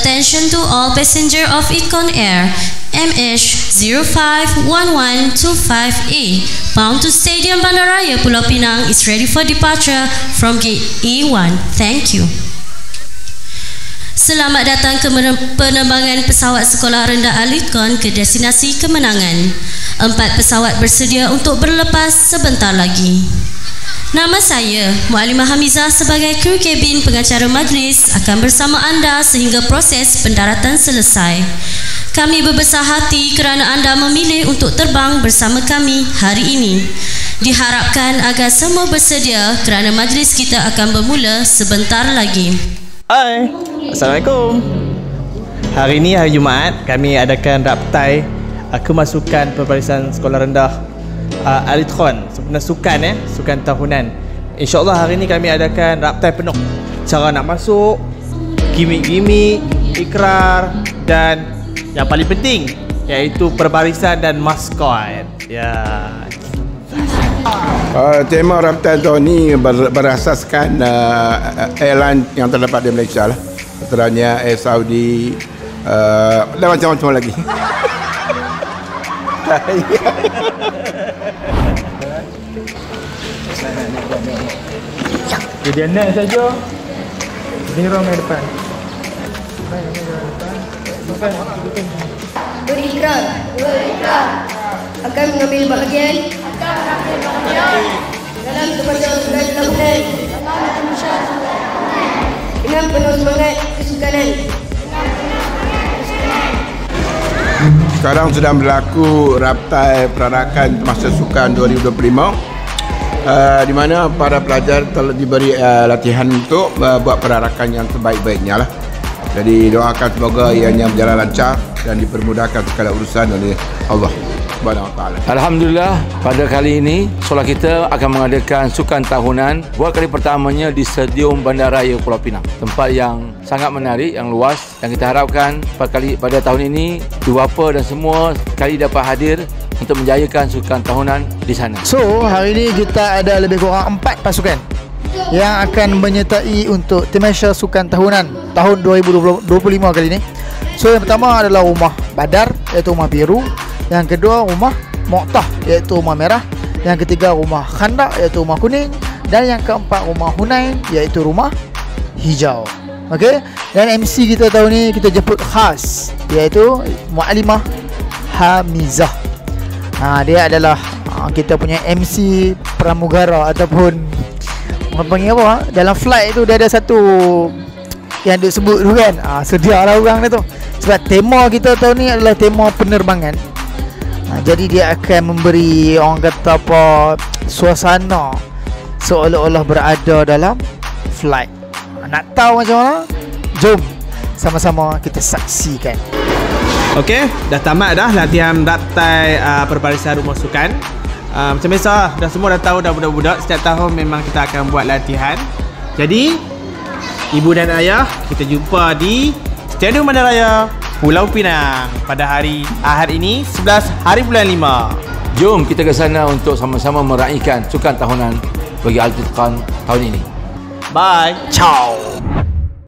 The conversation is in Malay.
Attention to all passenger of Econ Air MH051125A bound to Stadium Bandaraya Pulau Pinang is ready for departure from gate A1. Thank you. Selamat datang ke penerbangan pesawat sekolah rendah Alitcon ke destinasi kemenangan. 4 pesawat bersedia untuk berlepas sebentar lagi. Nama saya, Muallimah Hamizah sebagai kru kabin pengacara majlis akan bersama anda sehingga proses pendaratan selesai. Kami berbesar hati kerana anda memilih untuk terbang bersama kami hari ini. Diharapkan agar semua bersedia kerana majlis kita akan bermula sebentar lagi. Hai, Assalamualaikum. Hari ini hari Jumaat, kami adakan raptai kemasukan perbarisan sekolah rendah Alitcon, sebenarnya sukan tahunan. InsyaAllah hari ini kami adakan raptai penuh. Cara nak masuk, gimik-gimik, ikrar dan yang paling penting iaitu perbarisan dan maskot. Ya. Tema raptai tahun ini berasaskan airline yang terdapat di Malaysia lah. Antaranya Air Saudi dan macam-macam lagi. Jadi anak saja. Ini orang yang depan. Berikrar akan mengambil bahagian dalam kepanjangan tahunan dengan penuh semangat kesukanan. Sekarang sedang berlaku raptai perarakan masa sukan 2025 di mana para pelajar telah diberi latihan untuk buat perarakan yang terbaik-baiknya lah. Jadi doakan semoga ianya berjalan lancar dan dipermudahkan segala urusan oleh Allah Subhanahu Wa Taala. Alhamdulillah, pada kali ini sekolah kita akan mengadakan sukan tahunan buat kali pertamanya di Stadium Bandaraya Pulau Pinang. Tempat yang sangat menarik, yang luas, dan kita harapkan pada tahun ini ibu bapa dan semua sekali dapat hadir untuk menjayakan sukan tahunan di sana. So, hari ini kita ada lebih kurang 4 pasukan yang akan menyertai untuk Tamasya Sukan Tahunan tahun 2025 kali ini. So, yang pertama adalah rumah Badar, iaitu rumah biru. Yang kedua rumah Mu'tah, iaitu rumah merah. Yang ketiga rumah Khandak, iaitu rumah kuning. Dan yang keempat rumah Hunain, iaitu rumah hijau. Okey, dan MC kita tahun ni kita jemput khas, iaitu Muallimah Hamizah. Dia adalah kita punya MC pramugara ataupun orang panggil apa? Dalam flight tu dia ada satu yang dia sebut tu kan. Sedialah orang dia tu. Sebab tema kita tahun ni adalah tema penerbangan. Jadi dia akan memberi orang kata apa, suasana seolah-olah berada dalam flight. Nak tahu macam mana? Jom sama-sama kita saksikan. Okey, dah tamat dah latihan raptai perbarisan rumah sukan. Macam biasa dah semua dah tahu dah budak-budak setiap tahun memang kita akan buat latihan. Jadi ibu dan ayah kita jumpa di Stadium Bandaraya Pulau Pinang pada hari Ahad ini 11 hari bulan 5. Jom kita ke sana untuk sama-sama meraihkan sukan tahunan bagi Alitcon tahun ini. Bye. Ciao.